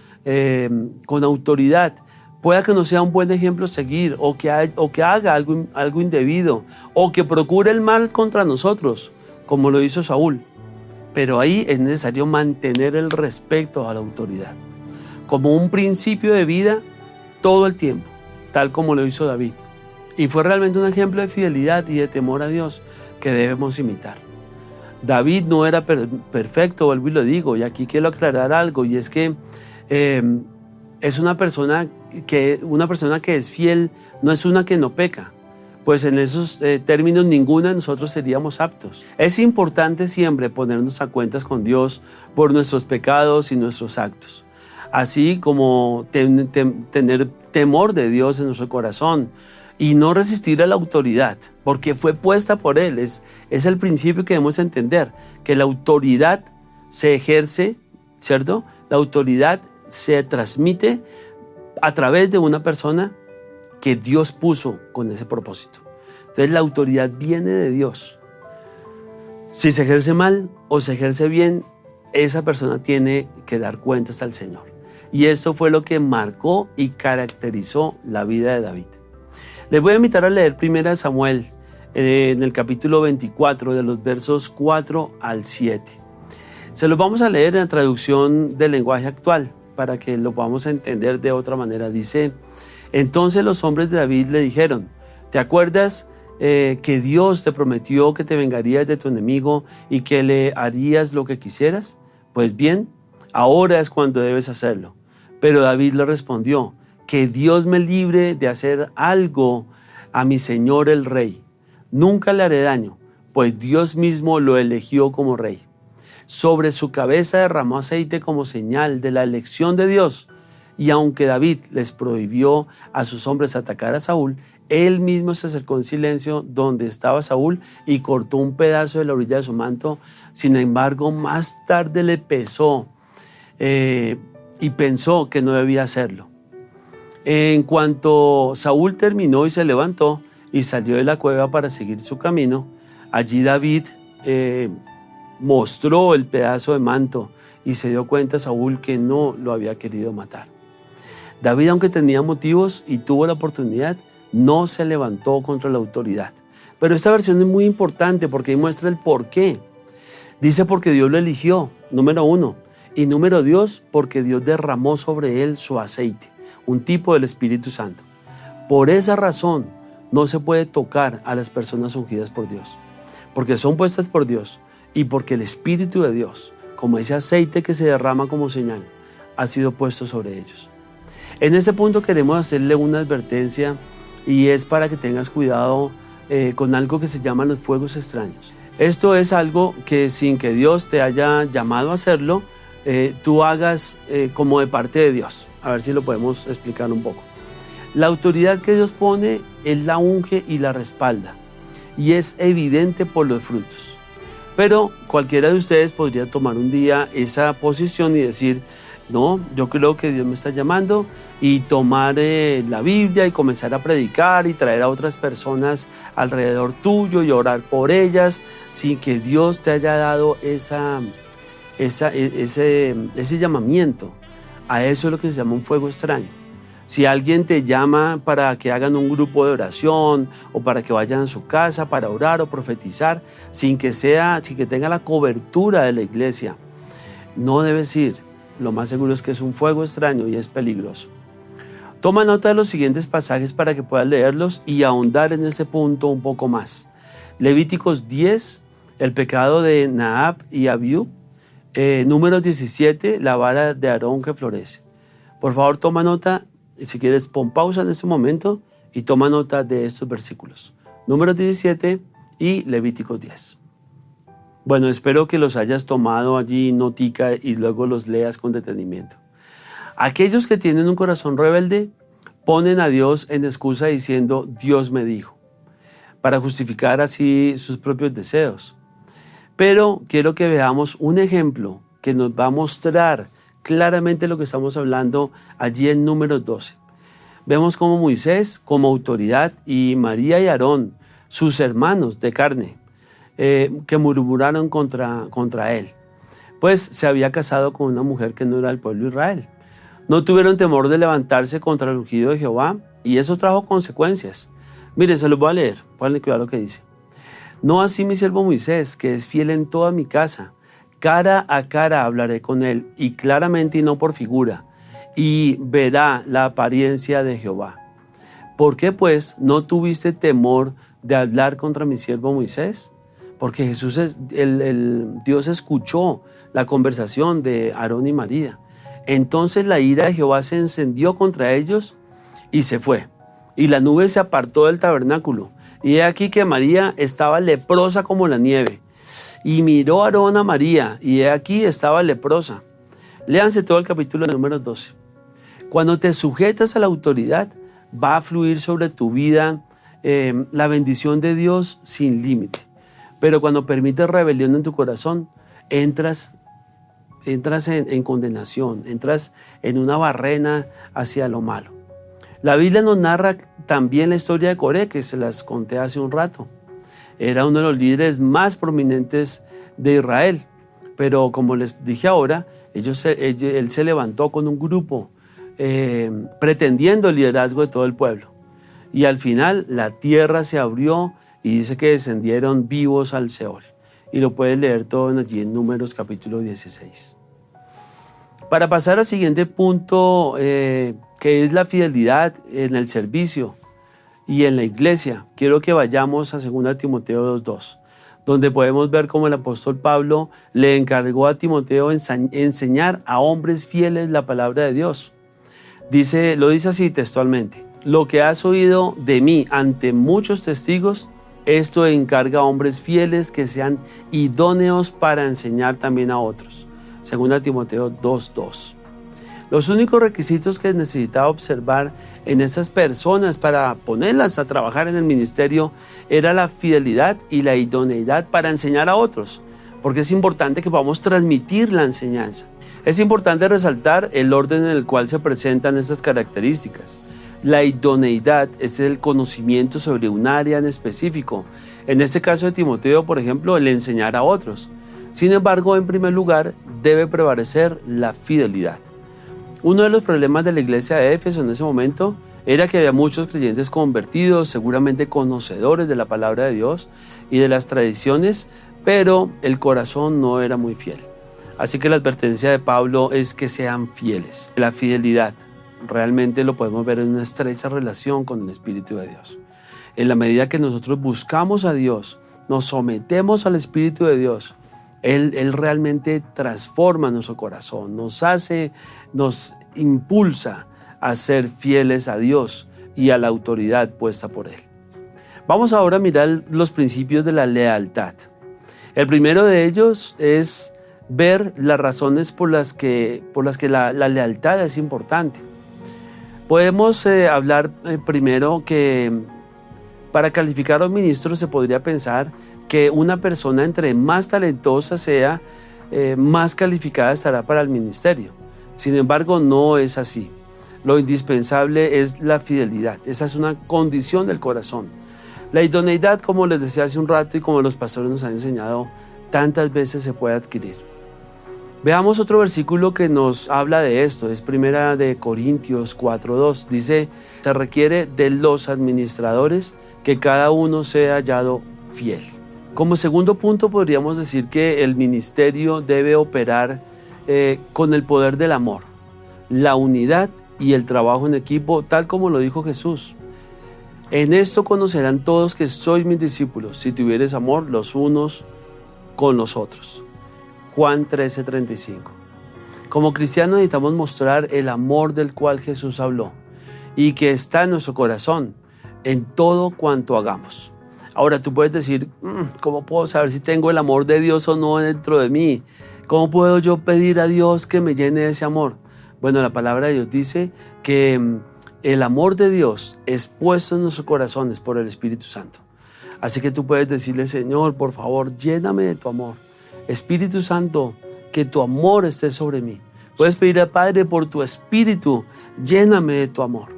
con autoridad. Pueda que no sea un buen ejemplo a seguir, o que haga algo indebido, o que procure el mal contra nosotros, como lo hizo Saúl. Pero ahí es necesario mantener el respeto a la autoridad como un principio de vida todo el tiempo, tal como lo hizo David. Y fue realmente un ejemplo de fidelidad y de temor a Dios que debemos imitar. David no era perfecto, vuelvo y lo digo, y aquí quiero aclarar algo, y es que es una persona que es fiel, no es una que no peca. Pues en esos términos ninguno de nosotros seríamos aptos. Es importante siempre ponernos a cuentas con Dios por nuestros pecados y nuestros actos, así como tener temor de Dios en nuestro corazón y no resistir a la autoridad, porque fue puesta por Él. Es el principio que debemos entender, que la autoridad se ejerce, ¿cierto? La autoridad se transmite a través de una persona que Dios puso con ese propósito. Entonces la autoridad viene de Dios. Si se ejerce mal o se ejerce bien, esa persona tiene que dar cuentas al Señor. Y esto fue lo que marcó y caracterizó la vida de David. Les voy a invitar a leer 1 Samuel en el capítulo 24, de los versos 4 al 7. Se los vamos a leer en la traducción del lenguaje actual para que lo podamos entender de otra manera. Dice: entonces los hombres de David le dijeron: ¿te acuerdas que Dios te prometió que te vengarías de tu enemigo y que le harías lo que quisieras? Pues bien, ahora es cuando debes hacerlo. Pero David le respondió: que Dios me libre de hacer algo a mi señor el rey. Nunca le haré daño, pues Dios mismo lo eligió como rey. Sobre su cabeza derramó aceite como señal de la elección de Dios. Y aunque David les prohibió a sus hombres atacar a Saúl, él mismo se acercó en silencio donde estaba Saúl y cortó un pedazo de la orilla de su manto. Sin embargo, más tarde le pesó y pensó que no debía hacerlo. En cuanto Saúl terminó y se levantó y salió de la cueva para seguir su camino, allí David mostró el pedazo de manto y se dio cuenta Saúl que no lo había querido matar. David, aunque tenía motivos y tuvo la oportunidad, no se levantó contra la autoridad. Pero esta versión es muy importante porque ahí muestra el por qué. Dice: porque Dios lo eligió, número 1. Y número 2, porque Dios derramó sobre él su aceite, un tipo del Espíritu Santo. Por esa razón no se puede tocar a las personas ungidas por Dios, porque son puestas por Dios y porque el Espíritu de Dios, como ese aceite que se derrama como señal, ha sido puesto sobre ellos. En este punto queremos hacerle una advertencia, y es para que tengas cuidado con algo que se llaman los fuegos extraños. Esto es algo que sin que Dios te haya llamado a hacerlo, tú hagas como de parte de Dios. A ver si lo podemos explicar un poco. La autoridad que Dios pone, Él la unge y la respalda, y es evidente por los frutos. Pero cualquiera de ustedes podría tomar un día esa posición y decir: no, yo creo que Dios me está llamando, y tomar la Biblia y comenzar a predicar y traer a otras personas alrededor tuyo y orar por ellas sin que Dios te haya dado ese llamamiento. A eso es lo que se llama un fuego extraño. Si alguien te llama para que hagan un grupo de oración o para que vayan a su casa para orar o profetizar sin que tenga la cobertura de la iglesia, no debes ir. Lo más seguro es que es un fuego extraño y es peligroso. Toma nota de los siguientes pasajes para que puedas leerlos y ahondar en este punto un poco más. Levíticos 10, el pecado de Nadab y Abiú. Números 17, la vara de Aarón que florece. Por favor, toma nota. Si quieres, pon pausa en este momento y toma nota de estos versículos. Números 17 y Levíticos 10. Bueno, espero que los hayas tomado allí notica y luego los leas con detenimiento. Aquellos que tienen un corazón rebelde ponen a Dios en excusa diciendo: Dios me dijo, para justificar así sus propios deseos. Pero quiero que veamos un ejemplo que nos va a mostrar claramente lo que estamos hablando allí en Números 12. Vemos cómo Moisés, como autoridad, y María y Aarón, sus hermanos de carne, que murmuraron contra él, pues se había casado con una mujer que no era del pueblo de Israel. No tuvieron temor de levantarse contra el ungido de Jehová, y eso trajo consecuencias. Miren, se los voy a leer, pónganle cuidado a lo que dice. No así mi siervo Moisés, que es fiel en toda mi casa. Cara a cara hablaré con él, y claramente y no por figura, y verá la apariencia de Jehová. ¿Por qué pues no tuviste temor de hablar contra mi siervo Moisés? Porque Dios escuchó la conversación de Aarón y María. Entonces la ira de Jehová se encendió contra ellos y se fue. Y la nube se apartó del tabernáculo. Y he aquí que María estaba leprosa como la nieve. Y miró Aarón a María, y he aquí estaba leprosa. Léanse todo el capítulo de Números 12. Cuando te sujetas a la autoridad, va a fluir sobre tu vida la bendición de Dios sin límite. Pero cuando permites rebelión en tu corazón, entras en condenación, entras en una barrena hacia lo malo. La Biblia nos narra también la historia de Coré, que se las conté hace un rato. Era uno de los líderes más prominentes de Israel, pero como les dije ahora, él se levantó con un grupo pretendiendo el liderazgo de todo el pueblo. Y al final la tierra se abrió y dice que descendieron vivos al Seol. Y lo puedes leer todo allí en Números capítulo 16. Para pasar al siguiente punto, que es la fidelidad en el servicio y en la iglesia, quiero que vayamos a 2 Timoteo 2:2, donde podemos ver cómo el apóstol Pablo le encargó a Timoteo enseñar a hombres fieles la palabra de Dios. Lo dice así textualmente: lo que has oído de mí ante muchos testigos, esto encarga a hombres fieles que sean idóneos para enseñar también a otros. 2 Timoteo 2:2. Los únicos requisitos que necesitaba observar en esas personas para ponerlas a trabajar en el ministerio era la fidelidad y la idoneidad para enseñar a otros, porque es importante que podamos transmitir la enseñanza. Es importante resaltar el orden en el cual se presentan estas características. La idoneidad es el conocimiento sobre un área en específico. En este caso de Timoteo, por ejemplo, el enseñar a otros. Sin embargo, en primer lugar, debe prevalecer la fidelidad. Uno de los problemas de la iglesia de Éfeso en ese momento era que había muchos creyentes convertidos, seguramente conocedores de la palabra de Dios y de las tradiciones, pero el corazón no era muy fiel. Así que la advertencia de Pablo es que sean fieles. La fidelidad realmente lo podemos ver en una estrecha relación con el Espíritu de Dios. En la medida que nosotros buscamos a Dios, nos sometemos al Espíritu de Dios, Él realmente transforma nuestro corazón, nos impulsa a ser fieles a Dios y a la autoridad puesta por Él. Vamos ahora a mirar los principios de la lealtad. El primero de ellos es ver las razones por las que la lealtad es importante. Podemos hablar primero que para calificar a un ministro se podría pensar que una persona entre más talentosa sea, más calificada estará para el ministerio. Sin embargo, no es así. Lo indispensable es la fidelidad. Esa es una condición del corazón. La idoneidad, como les decía hace un rato y como los pastores nos han enseñado, tantas veces se puede adquirir. Veamos otro versículo que nos habla de esto. Es 1 Corintios 4:2. Dice: se requiere de los administradores que cada uno sea hallado fiel. Como segundo punto, podríamos decir que el ministerio debe operar con el poder del amor, la unidad y el trabajo en equipo, tal como lo dijo Jesús. En esto conocerán todos que sois mis discípulos, si tuviereis amor los unos con los otros. Juan 13:35. Como cristianos necesitamos mostrar el amor del cual Jesús habló y que está en nuestro corazón en todo cuanto hagamos. Ahora tú puedes decir, ¿cómo puedo saber si tengo el amor de Dios o no dentro de mí? ¿Cómo puedo yo pedir a Dios que me llene de ese amor? Bueno, la palabra de Dios dice que el amor de Dios es puesto en nuestros corazones por el Espíritu Santo. Así que tú puedes decirle: Señor, por favor, lléname de tu amor. Espíritu Santo, que tu amor esté sobre mí. Puedes pedir al Padre: por tu Espíritu, lléname de tu amor.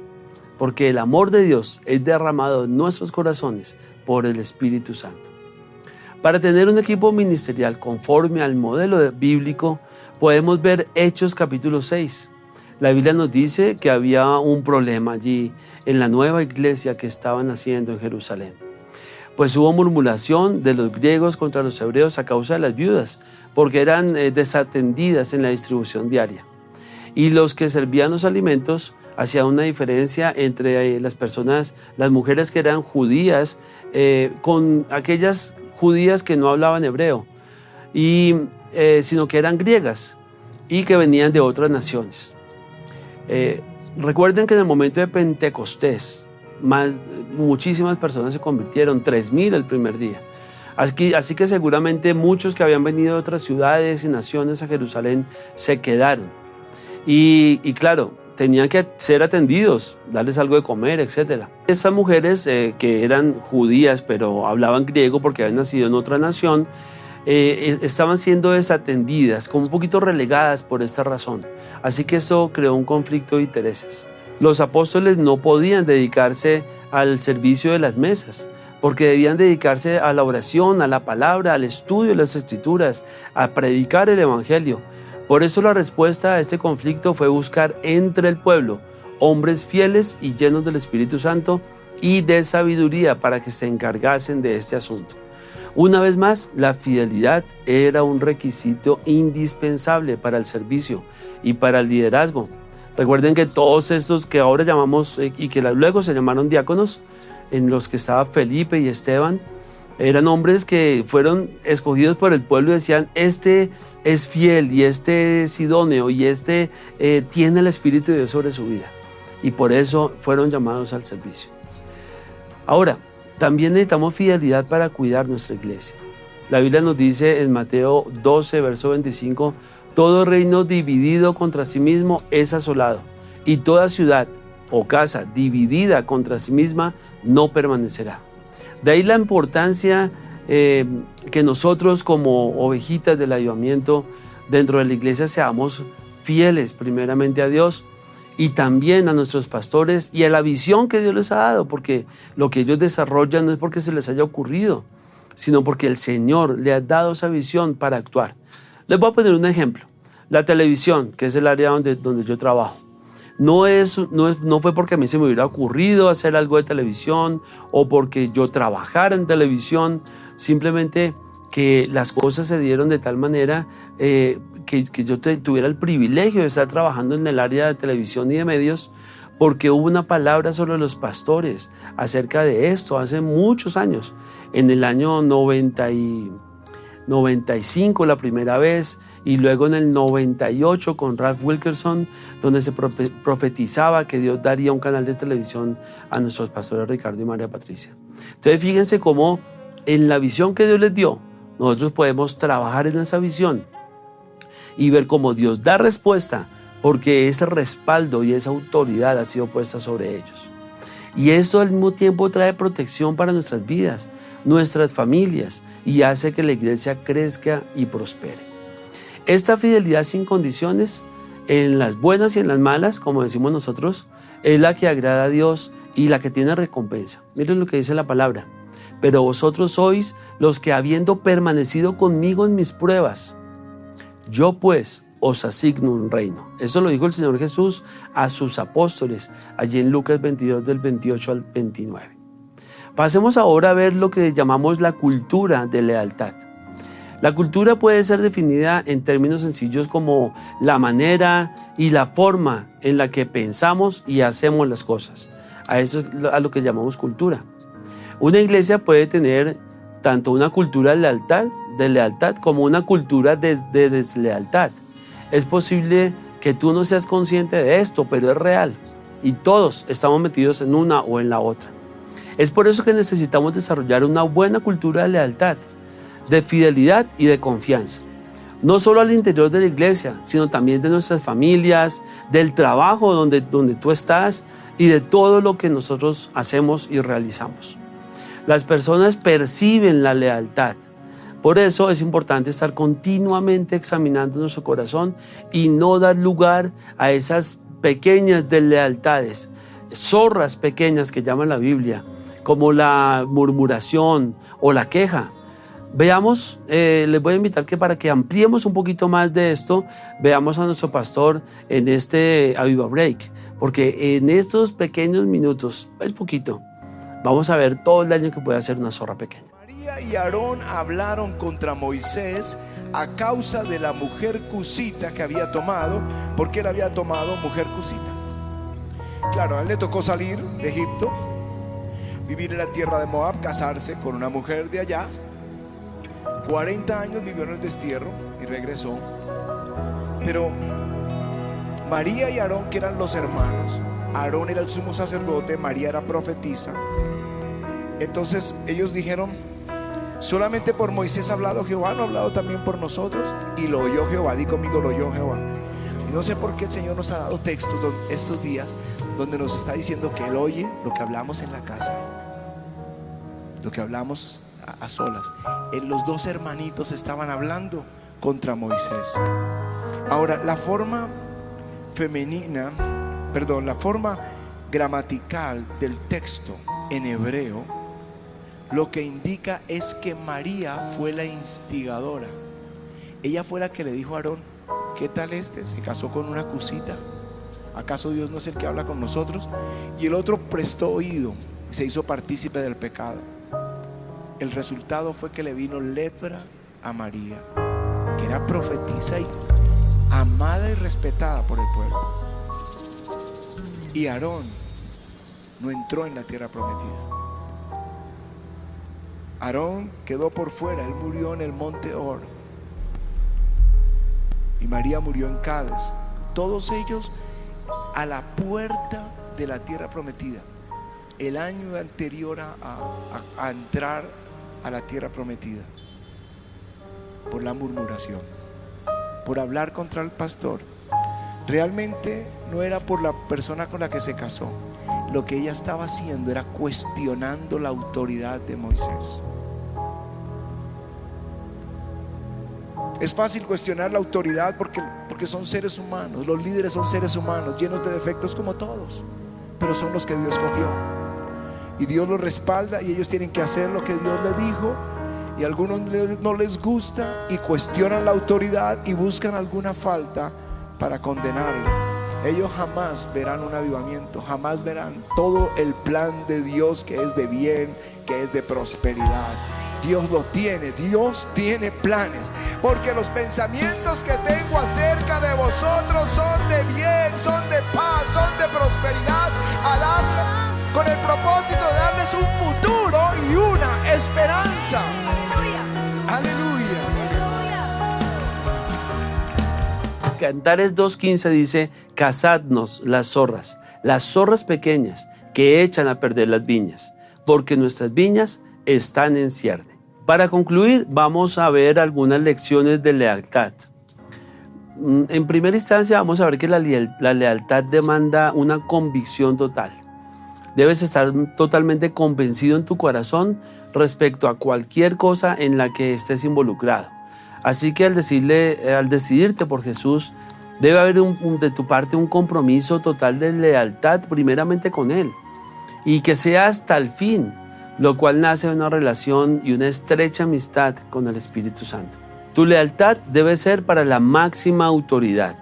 Porque el amor de Dios es derramado en nuestros corazones por el Espíritu Santo. Para tener un equipo ministerial conforme al modelo bíblico, podemos ver Hechos capítulo 6. La Biblia nos dice que había un problema allí en la nueva iglesia que estaban haciendo en Jerusalén. Pues hubo murmuración de los griegos contra los hebreos a causa de las viudas, porque eran desatendidas en la distribución diaria. Y los que servían los alimentos hacían una diferencia entre las personas, las mujeres que eran judías, con aquellas judías que no hablaban hebreo, sino que eran griegas y que venían de otras naciones. Recuerden que en el momento de Pentecostés, muchísimas personas se convirtieron, 3,000 el primer día. Así que seguramente muchos que habían venido de otras ciudades y naciones a Jerusalén se quedaron. Y claro, tenían que ser atendidos, darles algo de comer, etc. Esas mujeres que eran judías pero hablaban griego porque habían nacido en otra nación, estaban siendo desatendidas, como un poquito relegadas por esta razón. Así que eso creó un conflicto de intereses. Los apóstoles no podían dedicarse al servicio de las mesas, porque debían dedicarse a la oración, a la palabra, al estudio de las Escrituras, a predicar el Evangelio. Por eso la respuesta a este conflicto fue buscar entre el pueblo hombres fieles y llenos del Espíritu Santo y de sabiduría para que se encargasen de este asunto. Una vez más, la fidelidad era un requisito indispensable para el servicio y para el liderazgo. Recuerden que todos estos que ahora llamamos y que luego se llamaron diáconos, en los que estaba Felipe y Esteban, eran hombres que fueron escogidos por el pueblo y decían: este es fiel y este es idóneo y este tiene el Espíritu de Dios sobre su vida. Y por eso fueron llamados al servicio. Ahora, también necesitamos fidelidad para cuidar nuestra iglesia. La Biblia nos dice en Mateo 12, verso 25, todo reino dividido contra sí mismo es asolado, y toda ciudad o casa dividida contra sí misma no permanecerá. De ahí la importancia que nosotros como ovejitas del avivamiento dentro de la iglesia seamos fieles primeramente a Dios y también a nuestros pastores y a la visión que Dios les ha dado, porque lo que ellos desarrollan no es porque se les haya ocurrido, sino porque el Señor le ha dado esa visión para actuar. Les voy a poner un ejemplo. La televisión, que es el área donde yo trabajo, no fue porque a mí se me hubiera ocurrido hacer algo de televisión o porque yo trabajara en televisión, simplemente que las cosas se dieron de tal manera que yo tuviera el privilegio de estar trabajando en el área de televisión y de medios, porque hubo una palabra sobre los pastores acerca de esto hace muchos años. En el año 95 la primera vez, y luego en el 98 con Ralph Wilkerson, donde se profetizaba que Dios daría un canal de televisión a nuestros pastores Ricardo y María Patricia. Entonces fíjense cómo en la visión que Dios les dio, nosotros podemos trabajar en esa visión y ver cómo Dios da respuesta, porque ese respaldo y esa autoridad ha sido puesta sobre ellos. Y esto al mismo tiempo trae protección para nuestras vidas, nuestras familias, y hace que la iglesia crezca y prospere. Esta fidelidad sin condiciones, en las buenas y en las malas, como decimos nosotros, es la que agrada a Dios y la que tiene recompensa. Miren lo que dice la palabra. Pero vosotros sois los que, habiendo permanecido conmigo en mis pruebas, yo pues os asigno un reino. Eso lo dijo el Señor Jesús a sus apóstoles, allí en Lucas 22, del 28 al 29. Pasemos ahora a ver lo que llamamos la cultura de lealtad. La cultura puede ser definida en términos sencillos como la manera y la forma en la que pensamos y hacemos las cosas. A eso es a lo que llamamos cultura. Una iglesia puede tener tanto una cultura de lealtad como una cultura de deslealtad. Es posible que tú no seas consciente de esto, pero es real. Y todos estamos metidos en una o en la otra. Es por eso que necesitamos desarrollar una buena cultura de lealtad, de fidelidad y de confianza. No solo al interior de la iglesia, sino también de nuestras familias, del trabajo donde tú estás y de todo lo que nosotros hacemos y realizamos. Las personas perciben la lealtad. Por eso es importante estar continuamente examinando nuestro corazón y no dar lugar a esas pequeñas deslealtades, zorras pequeñas que llama la Biblia, como la murmuración o la queja. Veamos, les voy a invitar que para que ampliemos un poquito más de esto, veamos a nuestro pastor en este Aviva Break, porque en estos pequeños minutos, es poquito, vamos a ver todo el daño que puede hacer una zorra pequeña. María y Aarón hablaron contra Moisés a causa de la mujer cusita que había tomado, porque él había tomado mujer cusita. Claro, a él le tocó salir de Egipto, vivir en la tierra de Moab, casarse con una mujer de allá. 40 años vivió en el destierro y regresó. Pero María y Aarón, que eran los hermanos, Aarón era el sumo sacerdote, María era profetisa. Entonces ellos dijeron: solamente por Moisés ha hablado Jehová, ¿no ha hablado también por nosotros? Y lo oyó Jehová. Di conmigo: lo oyó Jehová. Y no sé por qué el Señor nos ha dado textos estos días donde nos está diciendo que Él oye lo que hablamos en la casa, lo que hablamos a solas. Los dos hermanitos estaban hablando contra Moisés. Ahora, la forma femenina la forma gramatical del texto en hebreo, lo que indica es que María fue la instigadora. Ella fue la que le dijo a Aarón: ¿qué tal este? Se casó con una cusita. ¿Acaso Dios no es el que habla con nosotros? Y el otro prestó oído y se hizo partícipe del pecado. El resultado fue que le vino lepra a María, que era profetisa y amada y respetada por el pueblo. Y Aarón no entró en la tierra prometida. Aarón quedó por fuera, él murió en el monte Hor. Y María murió en Cades. Todos ellos a la puerta de la tierra prometida, el año anterior a entrar a la tierra prometida, por la murmuración, por hablar contra el pastor. Realmente no era por la persona con la que se casó. Lo que ella estaba haciendo era cuestionando la autoridad de Moisés. Es fácil cuestionar la autoridad porque son seres humanos. Los líderes son seres humanos, llenos de defectos como todos, pero son los que Dios escogió. Y Dios los respalda y ellos tienen que hacer lo que Dios les dijo. Y a algunos no les gusta y cuestionan la autoridad y buscan alguna falta para condenarle. Ellos jamás verán un avivamiento, jamás verán todo el plan de Dios, que es de bien, que es de prosperidad. Dios lo tiene, Dios tiene planes, porque los pensamientos que tengo acerca de vosotros son de bien, son de paz, son de prosperidad, con el propósito de darles un futuro y una esperanza. Aleluya. Cantares 2:15 dice: cazadnos las zorras pequeñas que echan a perder las viñas, porque nuestras viñas están en cierne. Para concluir, vamos a ver algunas lecciones de lealtad. En primera instancia, vamos a ver que la lealtad demanda una convicción total. Debes estar totalmente convencido en tu corazón respecto a cualquier cosa en la que estés involucrado. Así que al decidirte por Jesús, debe haber de tu parte un compromiso total de lealtad primeramente con Él, y que sea hasta el fin, lo cual nace de una relación y una estrecha amistad con el Espíritu Santo. Tu lealtad debe ser para la máxima autoridad.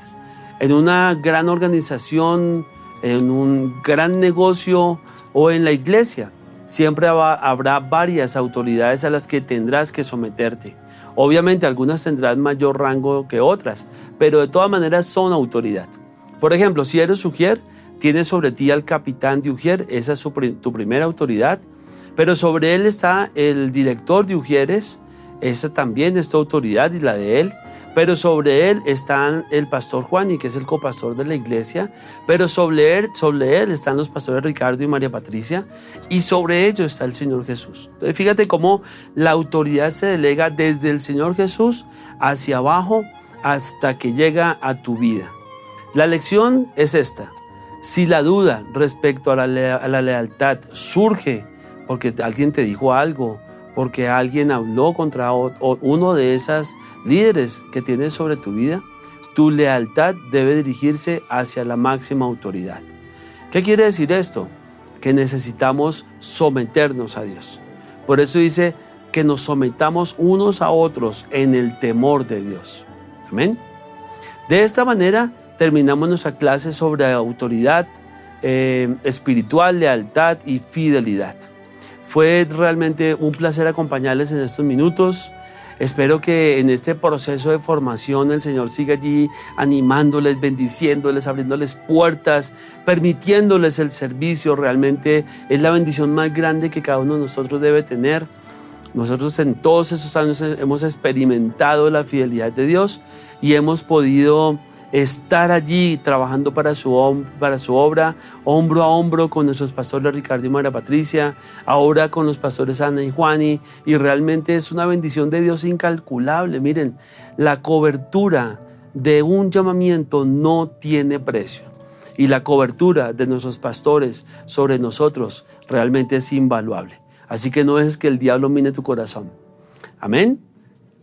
En una gran organización, en un gran negocio o en la iglesia, siempre habrá varias autoridades a las que tendrás que someterte. Obviamente algunas tendrán mayor rango que otras, pero de todas maneras son autoridad. Por ejemplo, si eres ujier, tienes sobre ti al capitán de ujier, esa es tu primera autoridad, pero sobre él está el director de ujieres, esa también es tu autoridad y la de él. Pero sobre él está el pastor Juan, y que es el copastor de la iglesia. Pero sobre él están los pastores Ricardo y María Patricia. Y sobre ellos está el Señor Jesús. Entonces, fíjate cómo la autoridad se delega desde el Señor Jesús hacia abajo hasta que llega a tu vida. La lección es esta: si la duda respecto a la lealtad surge porque alguien te dijo algo, porque alguien habló contra uno de esas líderes que tienes sobre tu vida, tu lealtad debe dirigirse hacia la máxima autoridad. ¿Qué quiere decir esto? Que necesitamos someternos a Dios. Por eso dice que nos sometamos unos a otros en el temor de Dios. Amén. De esta manera terminamos nuestra clase sobre autoridad espiritual, lealtad y fidelidad. Fue realmente un placer acompañarles en estos minutos. Espero que en este proceso de formación el Señor siga allí animándoles, bendiciéndoles, abriéndoles puertas, permitiéndoles el servicio. Realmente es la bendición más grande que cada uno de nosotros debe tener. Nosotros en todos esos años hemos experimentado la fidelidad de Dios y hemos podido estar allí trabajando para su obra, hombro a hombro con nuestros pastores Ricardo y María Patricia, ahora con los pastores Ana y Juani, y realmente es una bendición de Dios incalculable. Miren, la cobertura de un llamamiento no tiene precio, y la cobertura de nuestros pastores sobre nosotros realmente es invaluable. Así que no dejes que el diablo mine tu corazón. Amén.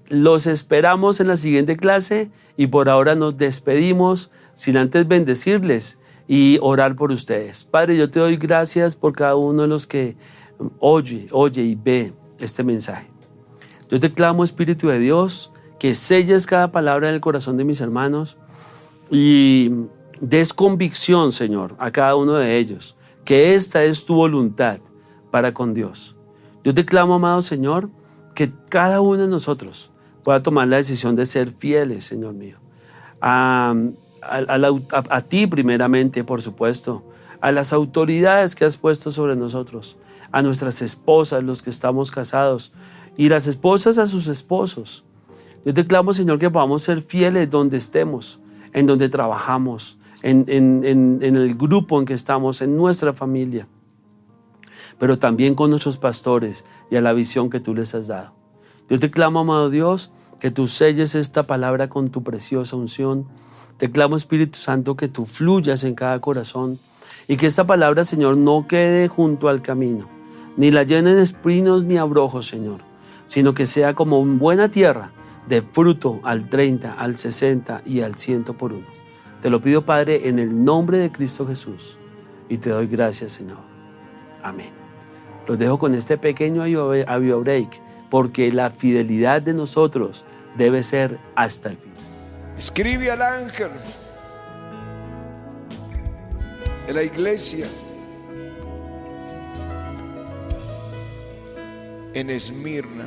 Los esperamos en la siguiente clase y por ahora nos despedimos sin antes bendecirles y orar por ustedes. Padre, yo te doy gracias por cada uno de los que oye y ve este mensaje. Yo te clamo, Espíritu de Dios, que selles cada palabra en el corazón de mis hermanos y des convicción, Señor, a cada uno de ellos, que esta es tu voluntad para con Dios. Yo te clamo, amado Señor, que cada uno de nosotros pueda tomar la decisión de ser fieles, Señor mío, a ti primeramente, por supuesto, a las autoridades que has puesto sobre nosotros, a nuestras esposas, los que estamos casados, y las esposas a sus esposos. Yo te clamo, Señor, que podamos ser fieles donde estemos, en donde trabajamos, en el grupo en que estamos, en nuestra familia, pero también con nuestros pastores y a la visión que tú les has dado. Yo te clamo, amado Dios, que tú selles esta palabra con tu preciosa unción. Te clamo, Espíritu Santo, que tú fluyas en cada corazón y que esta palabra, Señor, no quede junto al camino, ni la llenen espinos ni abrojos, Señor, sino que sea como buena tierra de fruto al 30, al 60 y al 100 por uno. Te lo pido, Padre, en el nombre de Cristo Jesús, y te doy gracias, Señor. Amén. Los dejo con este pequeño audio break, porque la fidelidad de nosotros debe ser hasta el fin. Escribe al ángel de la iglesia en Esmirna.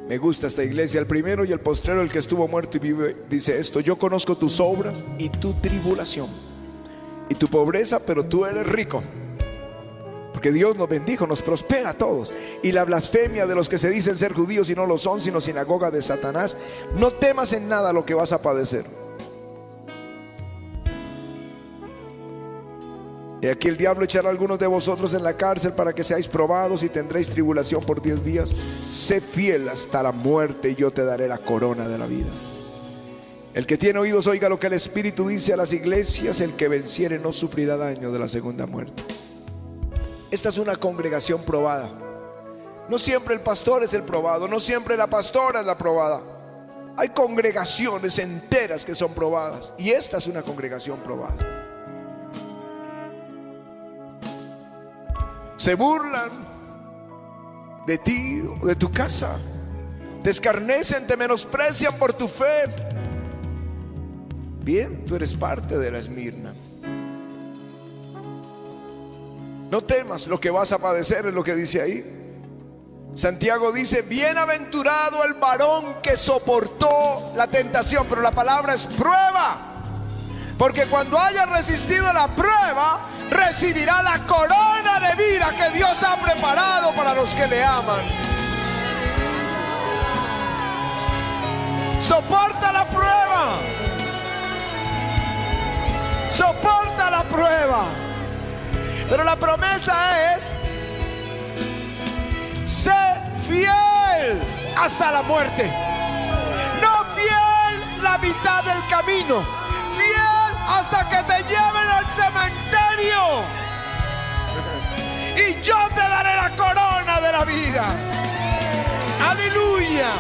Me gusta esta iglesia. El primero y el postrero, el que estuvo muerto y vive, dice esto: yo conozco tus obras y tu tribulación y tu pobreza, pero tú eres rico. Porque Dios nos bendijo, nos prospera a todos. Y la blasfemia de los que se dicen ser judíos y no lo son, sino sinagoga de Satanás. No temas en nada lo que vas a padecer. Y aquí el diablo echará a algunos de vosotros en la cárcel para que seáis probados, y tendréis tribulación por 10 días. Sé fiel hasta la muerte y yo te daré la corona de la vida. El que tiene oídos oiga lo que el Espíritu dice a las iglesias. El que venciere no sufrirá daño de la segunda muerte. Esta es una congregación probada. No siempre el pastor es el probado, no siempre la pastora es la probada. Hay congregaciones enteras que son probadas, y esta es una congregación probada. Se burlan de ti o de tu casa, te escarnecen, te menosprecian por tu fe. Bien, tú eres parte de la Esmirna. No temas lo que vas a padecer, es lo que dice ahí. Santiago dice: bienaventurado el varón que soportó la tentación. Pero la palabra es prueba, porque cuando haya resistido la prueba, recibirá la corona de vida que Dios ha preparado para los que le aman. Soporta la prueba. Soporta la prueba. Pero la promesa es: sé fiel hasta la muerte. No fiel la mitad del camino, fiel hasta que te lleven al cementerio. Y yo te daré la corona de la vida. Aleluya.